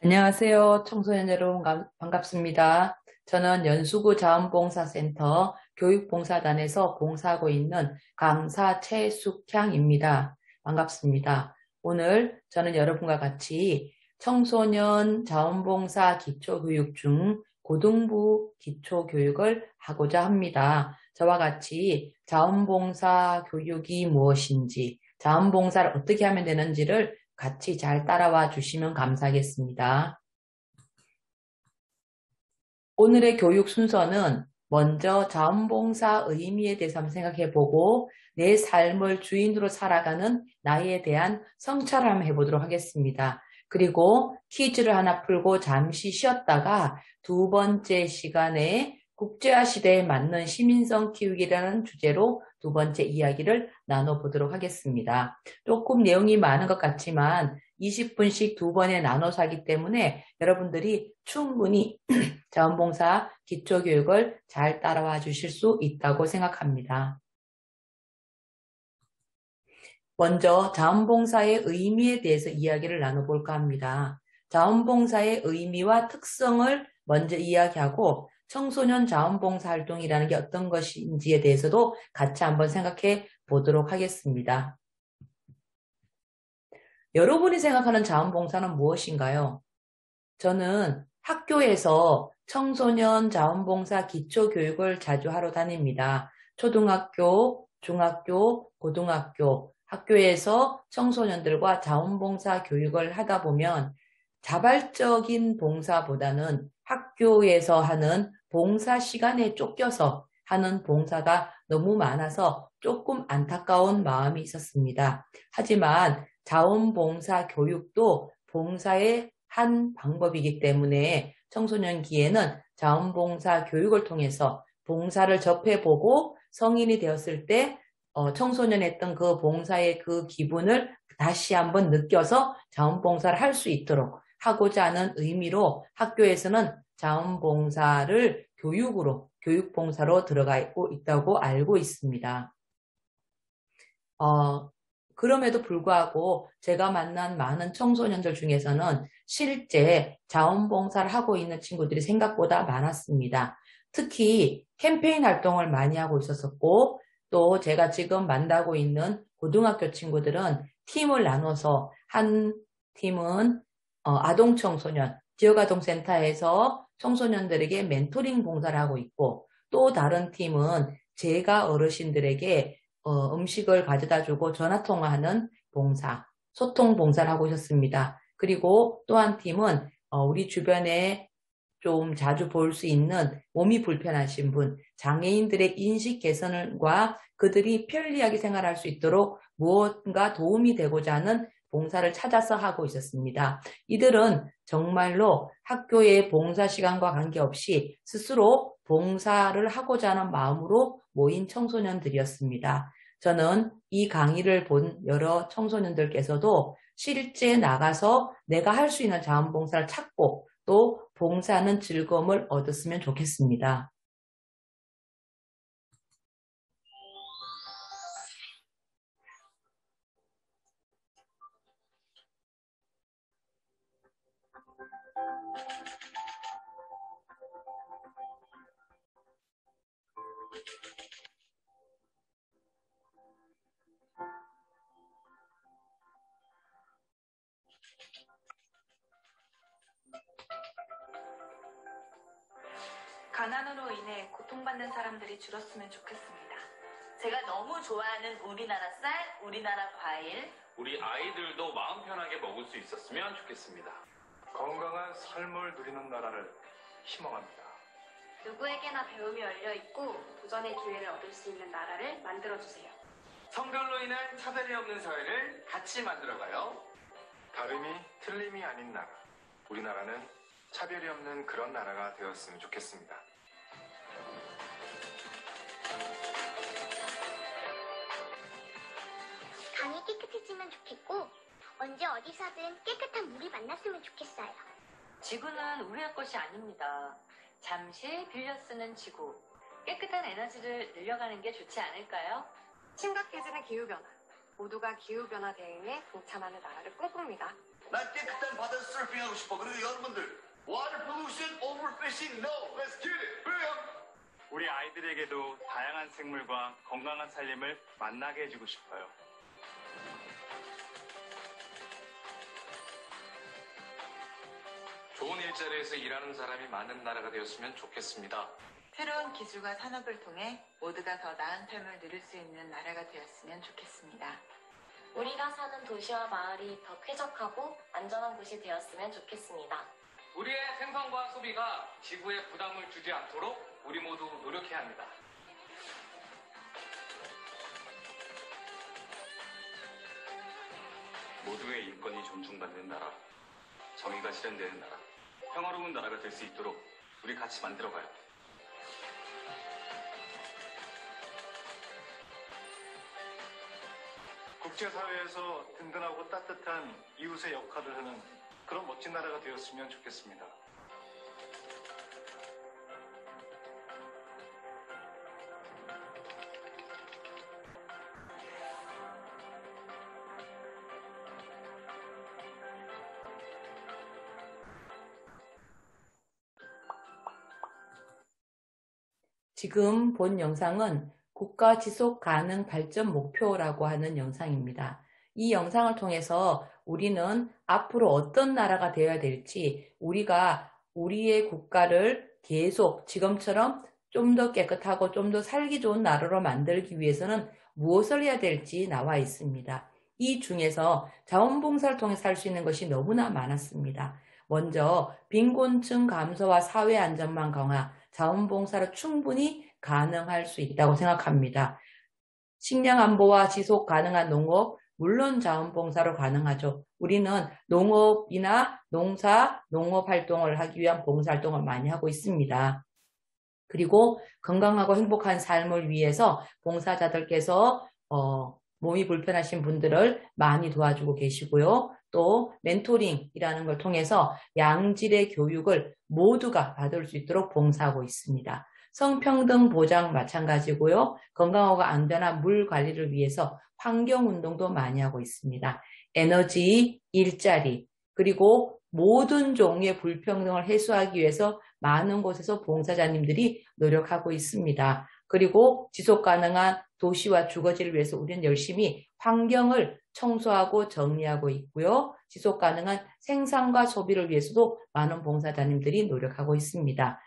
안녕하세요. 청소년 여러분 반갑습니다. 저는 연수구 자원봉사센터 교육봉사단에서 봉사하고 있는 강사 최숙향입니다. 반갑습니다. 오늘 저는 여러분과 같이 청소년 자원봉사 기초교육 중 고등부 기초교육을 하고자 합니다. 저와 같이 자원봉사 교육이 무엇인지, 자원봉사를 어떻게 하면 되는지를 같이 잘 따라와 주시면 감사하겠습니다. 오늘의 교육 순서는 먼저 자원봉사 의미에 대해서 한번 생각해 보고 내 삶을 주인으로 살아가는 나에 대한 성찰을 한번 해보도록 하겠습니다. 그리고 퀴즈를 하나 풀고 잠시 쉬었다가 두 번째 시간에 국제화 시대에 맞는 시민성 키우기라는 주제로 두 번째 이야기를 나눠보도록 하겠습니다. 조금 내용이 많은 것 같지만 20분씩 두 번에 나눠서 하기 때문에 여러분들이 충분히 자원봉사 기초교육을 잘 따라와 주실 수 있다고 생각합니다. 먼저 자원봉사의 의미에 대해서 이야기를 나눠볼까 합니다. 자원봉사의 의미와 특성을 먼저 이야기하고 청소년 자원봉사 활동이라는 게 어떤 것인지에 대해서도 같이 한번 생각해 보도록 하겠습니다. 여러분이 생각하는 자원봉사는 무엇인가요? 저는 학교에서 청소년 자원봉사 기초교육을 자주 하러 다닙니다. 초등학교, 중학교, 고등학교, 학교에서 청소년들과 자원봉사 교육을 하다 보면 자발적인 봉사보다는 학교에서 하는 봉사 시간에 쫓겨서 하는 봉사가 너무 많아서 조금 안타까운 마음이 있었습니다. 하지만 자원봉사 교육도 봉사의 한 방법이기 때문에 청소년기에는 자원봉사 교육을 통해서 봉사를 접해보고 성인이 되었을 때 청소년 했던 그 봉사의 그 기분을 다시 한번 느껴서 자원봉사를 할 수 있도록 하고자 하는 의미로 학교에서는 자원봉사를 교육봉사로 들어가고 있다고 알고 있습니다. 그럼에도 불구하고 제가 만난 많은 청소년들 중에서는 실제 자원봉사를 하고 있는 친구들이 생각보다 많았습니다. 특히 캠페인 활동을 많이 하고 있었었고, 또 제가 지금 만나고 있는 고등학교 친구들은 팀을 나눠서 한 팀은 아동청소년, 지역아동센터에서 청소년들에게 멘토링 봉사를 하고 있고, 또 다른 팀은 제가 어르신들에게 음식을 가져다 주고 전화 통화하는 봉사, 소통 봉사를 하고 있었습니다. 그리고 또 한 팀은 우리 주변에 좀 자주 볼 수 있는 몸이 불편하신 분, 장애인들의 인식 개선과 그들이 편리하게 생활할 수 있도록 무언가 도움이 되고자 하는 봉사를 찾아서 하고 있었습니다. 이들은 정말로 학교의 봉사 시간과 관계없이 스스로 봉사를 하고자 하는 마음으로 모인 청소년들이었습니다. 저는 이 강의를 본 여러 청소년들께서도 실제 나가서 내가 할 수 있는 자원봉사를 찾고 또 봉사하는 즐거움을 얻었으면 좋겠습니다. 가난으로 인해 고통받는 사람들이 줄었으면 좋겠습니다. 제가 너무 좋아하는 우리나라 쌀, 우리나라 과일, 우리 아이들도 마음 편하게 먹을 수 있었으면 좋겠습니다. 건강한 삶을 누리는 나라를 희망합니다. 누구에게나 배움이 열려있고 도전의 기회를 얻을 수 있는 나라를 만들어주세요. 성별로 인한 차별이 없는 사회를 같이 만들어가요. 다름이 틀림이 아닌 나라. 우리나라는 차별이 없는 그런 나라가 되었으면 좋겠습니다. 강이 깨끗해지면 좋겠고 언제 어디서든 깨끗한 물이 만났으면 좋겠어요. 지구는 우리의 것이 아닙니다. 잠시 빌려 쓰는 지구. 깨끗한 에너지를 늘려가는 게 좋지 않을까요? 심각해지는 기후변화. 모두가 기후변화 대응에 동참하는 나라를 꿈꿉니다. 난 깨끗한 바다에서 서핑하고 싶어. 그리고 여러분들, water pollution, overfishing, no. Let's get it. 우리 아이들에게도 다양한 생물과 건강한 살림을 만나게 해주고 싶어요. 좋은 일자리에서 일하는 사람이 많은 나라가 되었으면 좋겠습니다. 새로운 기술과 산업을 통해 모두가 더 나은 삶을 누릴 수 있는 나라가 되었으면 좋겠습니다. 우리가 사는 도시와 마을이 더 쾌적하고 안전한 곳이 되었으면 좋겠습니다. 우리의 생산과 소비가 지구에 부담을 주지 않도록 우리 모두 노력해야 합니다. 모두의 인권이 존중받는 나라, 정의가 실현되는 나라, 평화로운 나라가 될 수 있도록 우리 같이 만들어가요. 국제사회에서 든든하고 따뜻한 이웃의 역할을 하는 그런 멋진 나라가 되었으면 좋겠습니다. 지금 본 영상은 국가 지속 가능 발전 목표라고 하는 영상입니다. 이 영상을 통해서 우리는 앞으로 어떤 나라가 되어야 될지, 우리가 우리의 국가를 계속 지금처럼 좀 더 깨끗하고 좀 더 살기 좋은 나라로 만들기 위해서는 무엇을 해야 될지 나와 있습니다. 이 중에서 자원봉사를 통해서 할 수 있는 것이 너무나 많았습니다. 먼저 빈곤층 감소와 사회 안전망 강화, 자원봉사로 충분히 가능할 수 있다고 생각합니다. 식량 안보와 지속 가능한 농업, 물론 자원봉사로 가능하죠. 우리는 농업이나 농업 활동을 하기 위한 봉사활동을 많이 하고 있습니다. 그리고 건강하고 행복한 삶을 위해서 봉사자들께서 몸이 불편하신 분들을 많이 도와주고 계시고요. 또 멘토링이라는 걸 통해서 양질의 교육을 모두가 받을 수 있도록 봉사하고 있습니다. 성평등 보장 마찬가지고요. 건강하고 안전한 물 관리를 위해서 환경운동도 많이 하고 있습니다. 에너지, 일자리, 그리고 모든 종류의 불평등을 해소하기 위해서 많은 곳에서 봉사자님들이 노력하고 있습니다. 그리고 지속가능한 도시와 주거지를 위해서 우리는 열심히 환경을 청소하고 정리하고 있고요. 지속가능한 생산과 소비를 위해서도 많은 봉사자님들이 노력하고 있습니다.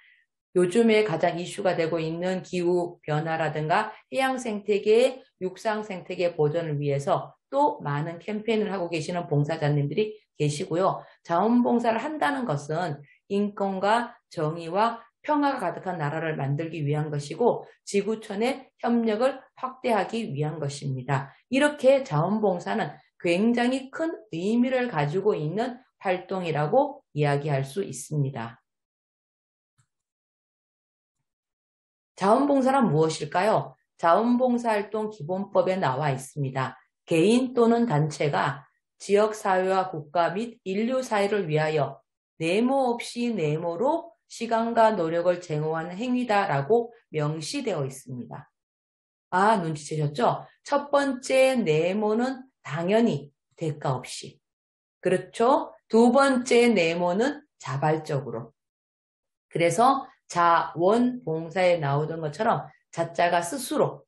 요즘에 가장 이슈가 되고 있는 기후변화라든가 해양생태계, 육상생태계 보존을 위해서 또 많은 캠페인을 하고 계시는 봉사자님들이 계시고요. 자원봉사를 한다는 것은 인권과 정의와 평화가 가득한 나라를 만들기 위한 것이고 지구촌의 협력을 확대하기 위한 것입니다. 이렇게 자원봉사는 굉장히 큰 의미를 가지고 있는 활동이라고 이야기할 수 있습니다. 자원봉사란 무엇일까요? 자원봉사활동 기본법에 나와 있습니다. 개인 또는 단체가 지역사회와 국가 및 인류사회를 위하여 내모 없이 내모로 시간과 노력을 제공하는 행위다라고 명시되어 있습니다. 아, 눈치채셨죠? 첫 번째 네모는 당연히 대가 없이. 그렇죠? 두 번째 네모는 자발적으로. 그래서 자원봉사에 나오던 것처럼 자자가 스스로,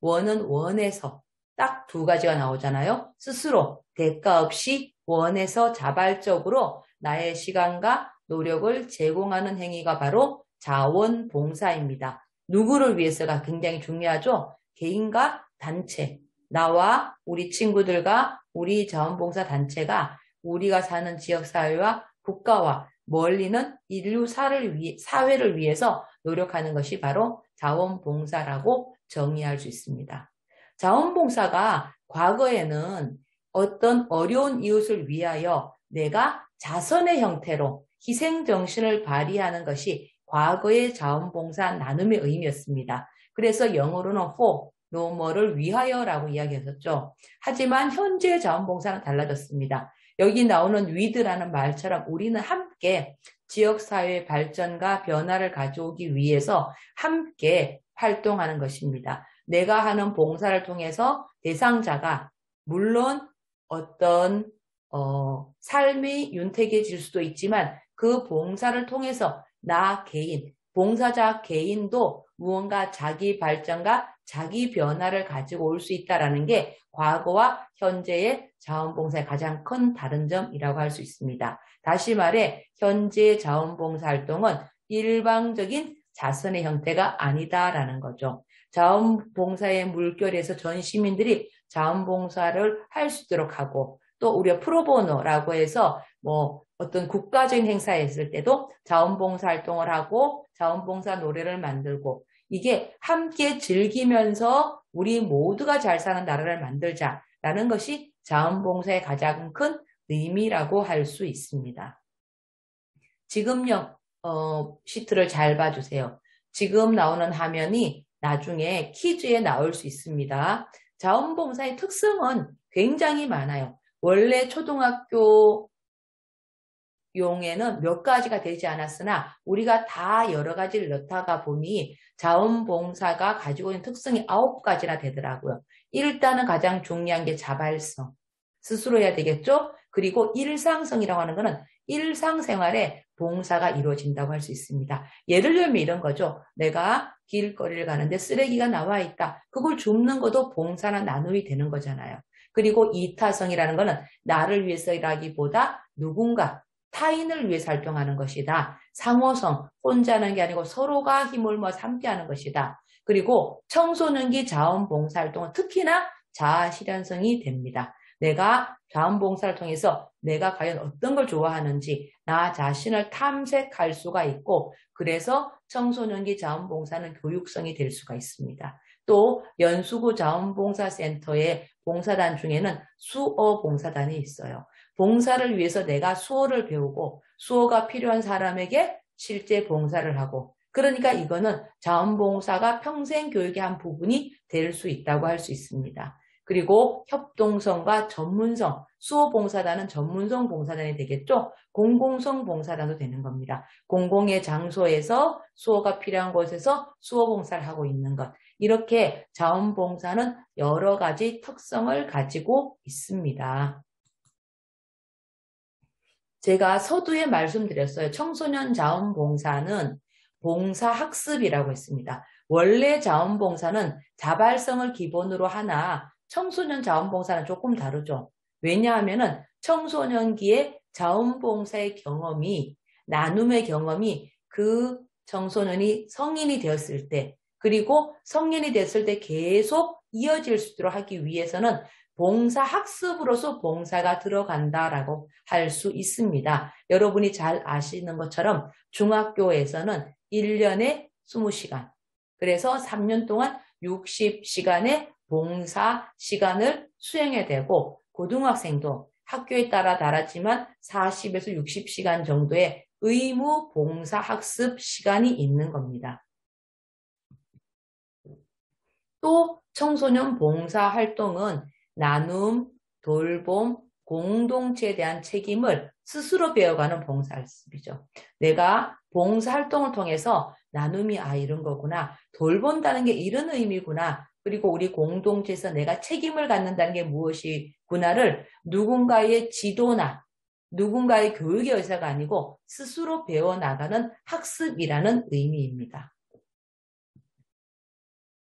원은 원에서 딱 두 가지가 나오잖아요. 스스로, 대가 없이 원에서 자발적으로 나의 시간과 노력을 제공하는 행위가 바로 자원봉사입니다. 누구를 위해서가 굉장히 중요하죠? 개인과 단체, 나와 우리 친구들과 우리 자원봉사 단체가 우리가 사는 지역사회와 국가와 멀리는 인류 사회를 위해서 노력하는 것이 바로 자원봉사라고 정의할 수 있습니다. 자원봉사가 과거에는 어떤 어려운 이웃을 위하여 내가 자선의 형태로 희생정신을 발휘하는 것이 과거의 자원봉사 나눔의 의미였습니다. 그래서 영어로는 for, 뭐뭐를 위하여라고 이야기했었죠. 하지만 현재의 자원봉사는 달라졌습니다. 여기 나오는 with라는 말처럼 우리는 함께 지역사회의 발전과 변화를 가져오기 위해서 함께 활동하는 것입니다. 내가 하는 봉사를 통해서 대상자가 물론 어떤 삶이 윤택해질 수도 있지만 그 봉사를 통해서 나 개인, 봉사자 개인도 무언가 자기 발전과 자기 변화를 가지고 올 수 있다는 게 과거와 현재의 자원봉사의 가장 큰 다른 점이라고 할 수 있습니다. 다시 말해 현재의 자원봉사 활동은 일방적인 자선의 형태가 아니다라는 거죠. 자원봉사의 물결에서 전 시민들이 자원봉사를 할 수 있도록 하고 또 우리가 프로보노라고 해서 어떤 국가적인 행사에 있을 때도 자원봉사 활동을 하고 자원봉사 노래를 만들고 이게 함께 즐기면서 우리 모두가 잘 사는 나라를 만들자라는 것이 자원봉사의 가장 큰 의미라고 할 수 있습니다. 지금요, 시트를 잘 봐주세요. 지금 나오는 화면이 나중에 퀴즈에 나올 수 있습니다. 자원봉사의 특성은 굉장히 많아요. 원래 초등학교 용에는 몇 가지가 되지 않았으나 우리가 다 여러 가지를 넣다가 보니 자원봉사가 가지고 있는 특성이 9가지나 되더라고요. 일단은 가장 중요한 게 자발성. 스스로 해야 되겠죠? 그리고 일상성이라고 하는 거는 일상생활에 봉사가 이루어진다고 할 수 있습니다. 예를 들면 이런 거죠. 내가 길거리를 가는데 쓰레기가 나와 있다. 그걸 줍는 것도 봉사나 나눔이 되는 거잖아요. 그리고 이타성이라는 거는 나를 위해서라기보다 누군가 타인을 위해서 활동하는 것이다. 상호성, 혼자 하는 게 아니고 서로가 힘을 모아서 함께하는 것이다. 그리고 청소년기 자원봉사활동은 특히나 자아실현성이 됩니다. 내가 자원봉사를 통해서 내가 과연 어떤 걸 좋아하는지 나 자신을 탐색할 수가 있고 그래서 청소년기 자원봉사는 교육성이 될 수가 있습니다. 또 연수구 자원봉사센터의 봉사단 중에는 수어 봉사단이 있어요. 봉사를 위해서 내가 수어를 배우고 수어가 필요한 사람에게 실제 봉사를 하고 그러니까 이거는 자원봉사가 평생 교육의 한 부분이 될 수 있다고 할 수 있습니다. 그리고 협동성과 전문성, 수어봉사단은 전문성 봉사단이 되겠죠? 공공성 봉사단도 되는 겁니다. 공공의 장소에서 수어가 필요한 곳에서 수어봉사를 하고 있는 것. 이렇게 자원봉사는 여러 가지 특성을 가지고 있습니다. 제가 서두에 말씀드렸어요. 청소년 자원봉사는 봉사학습이라고 했습니다. 원래 자원봉사는 자발성을 기본으로 하나 청소년 자원봉사는 조금 다르죠. 왜냐하면은 청소년기의 자원봉사의 경험이 나눔의 경험이 그 청소년이 성인이 되었을 때 그리고 성인이 됐을 때 계속 이어질 수 있도록 하기 위해서는 봉사학습으로서 봉사가 들어간다라고 할 수 있습니다. 여러분이 잘 아시는 것처럼 중학교에서는 1년에 20시간 그래서 3년 동안 60시간의 봉사 시간을 수행해야 되고 고등학생도 학교에 따라 다르지만 40에서 60시간 정도의 의무 봉사 학습 시간이 있는 겁니다. 또 청소년 봉사 활동은 나눔, 돌봄, 공동체에 대한 책임을 스스로 배워가는 봉사학습이죠. 내가 봉사활동을 통해서 나눔이 이런 거구나, 돌본다는 게 이런 의미구나, 그리고 우리 공동체에서 내가 책임을 갖는다는 게 무엇이구나를 누군가의 지도나 누군가의 교육의 의사가 아니고 스스로 배워나가는 학습이라는 의미입니다.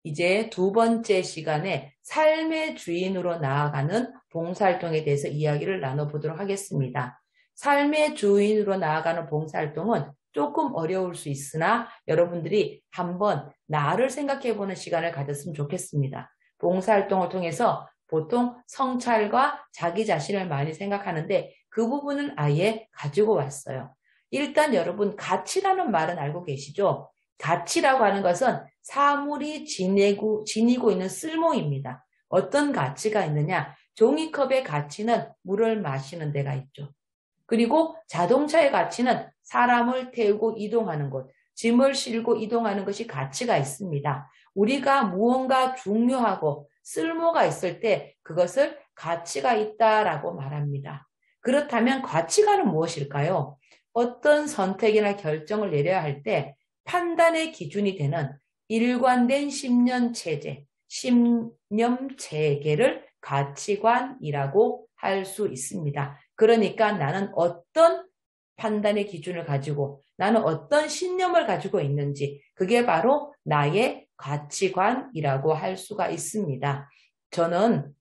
이제 두 번째 시간에 삶의 주인으로 나아가는 봉사활동에 대해서 이야기를 나눠보도록 하겠습니다. 삶의 주인으로 나아가는 봉사활동은 조금 어려울 수 있으나 여러분들이 한번 나를 생각해보는 시간을 가졌으면 좋겠습니다. 봉사활동을 통해서 보통 성찰과 자기 자신을 많이 생각하는데 그 부분을 아예 가지고 왔어요. 일단 여러분 가치라는 말은 알고 계시죠? 가치라고 하는 것은 사물이 지니고 있는 쓸모입니다. 어떤 가치가 있느냐? 종이컵의 가치는 물을 마시는 데가 있죠. 그리고 자동차의 가치는 사람을 태우고 이동하는 곳, 짐을 싣고 이동하는 것이 가치가 있습니다. 우리가 무언가 중요하고 쓸모가 있을 때 그것을 가치가 있다라고 말합니다. 그렇다면 가치관은 무엇일까요? 어떤 선택이나 결정을 내려야 할 때 판단의 기준이 되는 일관된 신념 체계를 가치관이라고 할 수 있습니다. 그러니까 나는 어떤 판단의 기준을 가지고 나는 어떤 신념을 가지고 있는지 그게 바로 나의 가치관이라고 할 수가 있습니다. 저는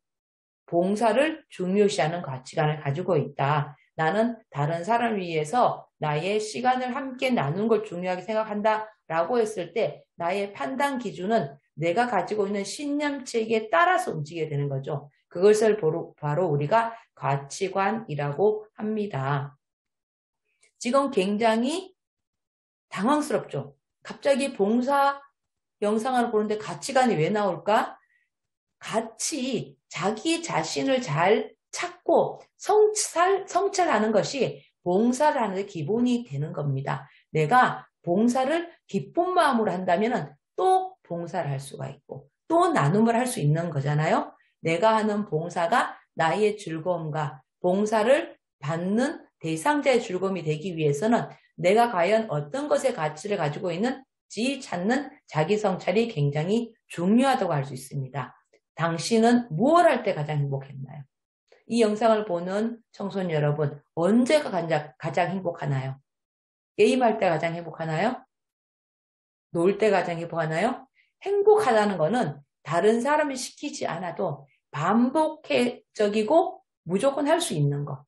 봉사를 중요시하는 가치관을 가지고 있다. 나는 다른 사람을 위해서 나의 시간을 함께 나눈 걸 중요하게 생각한다 라고 했을 때 나의 판단 기준은 내가 가지고 있는 신념체계에 따라서 움직이게 되는 거죠. 그것을 바로 우리가 가치관이라고 합니다. 지금 굉장히 당황스럽죠. 갑자기 봉사 영상을 보는데 가치관이 왜 나올까? 같이 자기 자신을 잘 찾고 성찰하는 것이 봉사를 하는 데 기본이 되는 겁니다. 내가 봉사를 기쁜 마음으로 한다면 또 봉사를 할 수가 있고 또 나눔을 할 수 있는 거잖아요. 내가 하는 봉사가 나의 즐거움과 봉사를 받는 대상자의 즐거움이 되기 위해서는 내가 과연 어떤 것의 가치를 가지고 있는지 찾는 자기 성찰이 굉장히 중요하다고 할 수 있습니다. 당신은 무엇 할 때 가장 행복했나요? 이 영상을 보는 청소년 여러분, 언제가 가장 행복하나요? 게임할 때 가장 행복하나요? 놀 때 가장 행복하나요? 행복하다는 것은 다른 사람이 시키지 않아도 반복적이고 무조건 할 수 있는 것,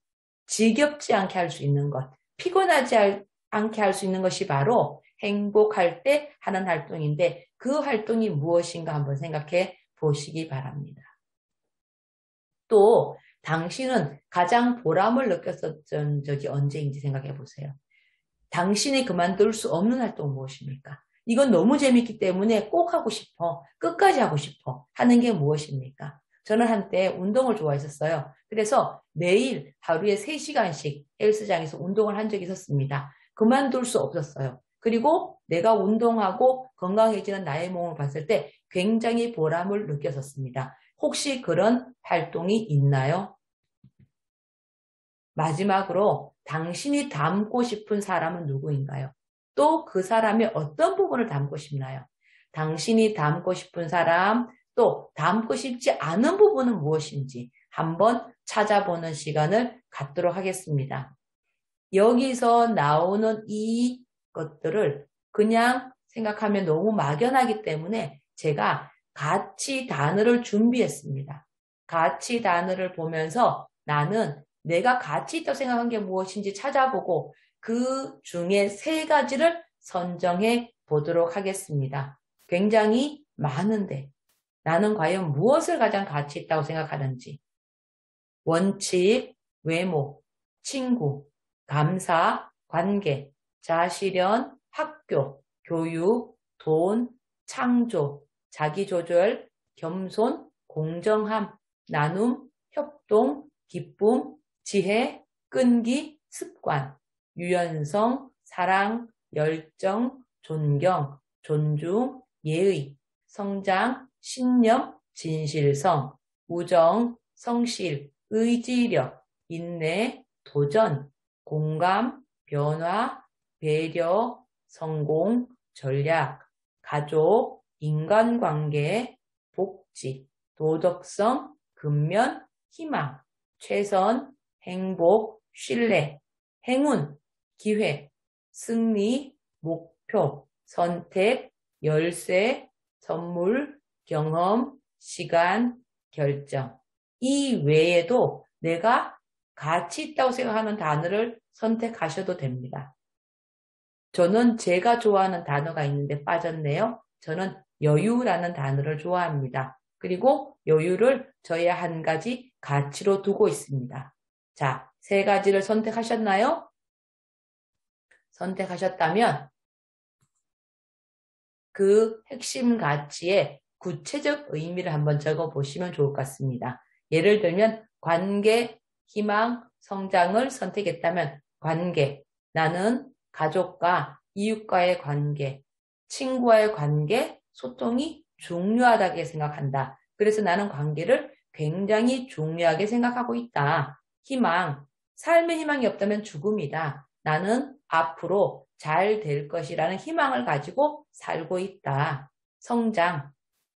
지겹지 않게 할 수 있는 것, 피곤하지 않게 할 수 있는 것이 바로 행복할 때 하는 활동인데 그 활동이 무엇인가 한번 생각해 보시기 바랍니다. 또 당신은 가장 보람을 느꼈었던 적이 언제인지 생각해 보세요. 당신이 그만둘 수 없는 활동은 무엇입니까? 이건 너무 재밌기 때문에 꼭 하고 싶어, 끝까지 하고 싶어 하는 게 무엇입니까? 저는 한때 운동을 좋아했었어요. 그래서 매일 하루에 3시간씩 헬스장에서 운동을 한 적이 있었습니다. 그만둘 수 없었어요. 그리고 내가 운동하고 건강해지는 나의 몸을 봤을 때 굉장히 보람을 느꼈었습니다. 혹시 그런 활동이 있나요? 마지막으로 당신이 닮고 싶은 사람은 누구인가요? 또 그 사람의 어떤 부분을 닮고 싶나요? 당신이 닮고 싶은 사람, 또 닮고 싶지 않은 부분은 무엇인지 한번 찾아보는 시간을 갖도록 하겠습니다. 여기서 나오는 이 것들을 그냥 생각하면 너무 막연하기 때문에 제가 가치 단어를 준비했습니다. 가치 단어를 보면서 나는 내가 가치 있다고 생각한 게 무엇인지 찾아보고 그 중에 3가지를 선정해 보도록 하겠습니다. 굉장히 많은데 나는 과연 무엇을 가장 가치 있다고 생각하는지 원칙, 외모, 친구, 감사, 관계, 자아실현, 학교, 교육, 돈, 창조, 자기조절, 겸손, 공정함, 나눔, 협동, 기쁨, 지혜, 끈기, 습관, 유연성, 사랑, 열정, 존경, 존중, 예의, 성장, 신념, 진실성, 우정, 성실, 의지력, 인내, 도전, 공감, 변화, 배려, 성공, 전략, 가족, 인간관계, 복지, 도덕성, 근면, 희망, 최선, 행복, 신뢰, 행운, 기회, 승리, 목표, 선택, 열쇠, 선물, 경험, 시간, 결정. 이 외에도 내가 가치 있다고 생각하는 단어를 선택하셔도 됩니다. 저는 제가 좋아하는 단어가 있는데 빠졌네요. 저는 여유라는 단어를 좋아합니다. 그리고 여유를 저의 한 가지 가치로 두고 있습니다. 자, 3가지를 선택하셨나요? 선택하셨다면 그 핵심 가치의 구체적 의미를 한번 적어보시면 좋을 것 같습니다. 예를 들면 관계, 희망, 성장을 선택했다면 관계, 나는 가족과 이웃과의 관계, 친구와의 관계, 소통이 중요하다고 생각한다. 그래서 나는 관계를 굉장히 중요하게 생각하고 있다. 희망, 삶의 희망이 없다면 죽음이다. 나는 앞으로 잘 될 것이라는 희망을 가지고 살고 있다. 성장,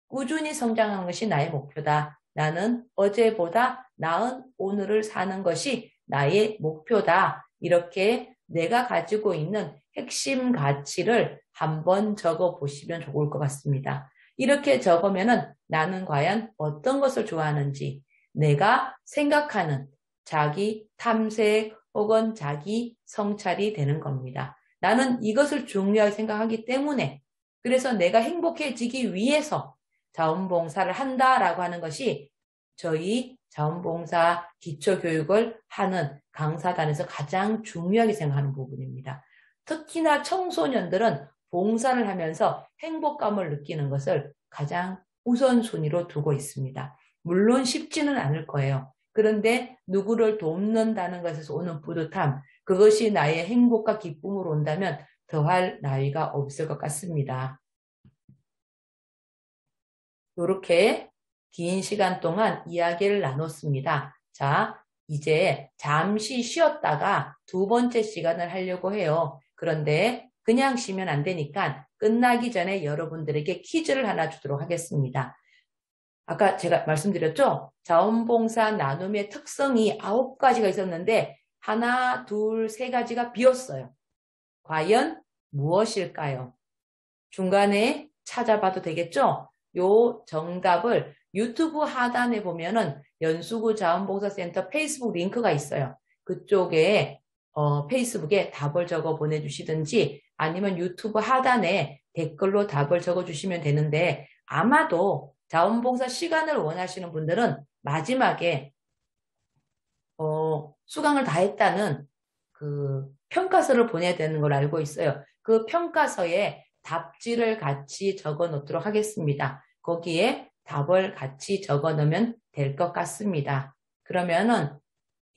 꾸준히 성장하는 것이 나의 목표다. 나는 어제보다 나은 오늘을 사는 것이 나의 목표다. 이렇게 내가 가지고 있는 핵심 가치를 한번 적어 보시면 좋을 것 같습니다. 이렇게 적으면은 나는 과연 어떤 것을 좋아하는지 내가 생각하는 자기 탐색 혹은 자기 성찰이 되는 겁니다. 나는 이것을 중요하게 생각하기 때문에 그래서 내가 행복해지기 위해서 자원봉사를 한다라고 하는 것이 저희 자원봉사 기초교육을 하는 강사단에서 가장 중요하게 생각하는 부분입니다. 특히나 청소년들은 봉사를 하면서 행복감을 느끼는 것을 가장 우선순위로 두고 있습니다. 물론 쉽지는 않을 거예요. 그런데 누구를 돕는다는 것에서 오는 뿌듯함, 그것이 나의 행복과 기쁨으로 온다면 더할 나위가 없을 것 같습니다. 이렇게 긴 시간 동안 이야기를 나눴습니다. 자, 이제 잠시 쉬었다가 두 번째 시간을 하려고 해요. 그런데 그냥 쉬면 안 되니까 끝나기 전에 여러분들에게 퀴즈를 하나 주도록 하겠습니다. 아까 제가 말씀드렸죠? 자원봉사 나눔의 특성이 9가지가 있었는데 하나, 둘, 세 가지가 비었어요. 과연 무엇일까요? 중간에 찾아봐도 되겠죠? 요 정답을 유튜브 하단에 보면은 연수구 자원봉사센터 페이스북 링크가 있어요. 그쪽에 페이스북에 답을 적어 보내주시든지 아니면 유튜브 하단에 댓글로 답을 적어 주시면 되는데 아마도 자원봉사 시간을 원하시는 분들은 마지막에 수강을 다 했다는 그 평가서를 보내야 되는 걸 알고 있어요. 그 평가서에 답지를 같이 적어 놓도록 하겠습니다. 거기에 답을 같이 적어 놓으면 될 것 같습니다. 그러면은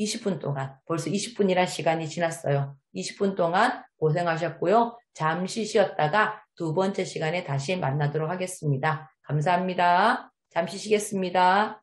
20분 동안, 벌써 20분이란 시간이 지났어요. 20분 동안 고생하셨고요. 잠시 쉬었다가 두 번째 시간에 다시 만나도록 하겠습니다. 감사합니다. 잠시 쉬겠습니다.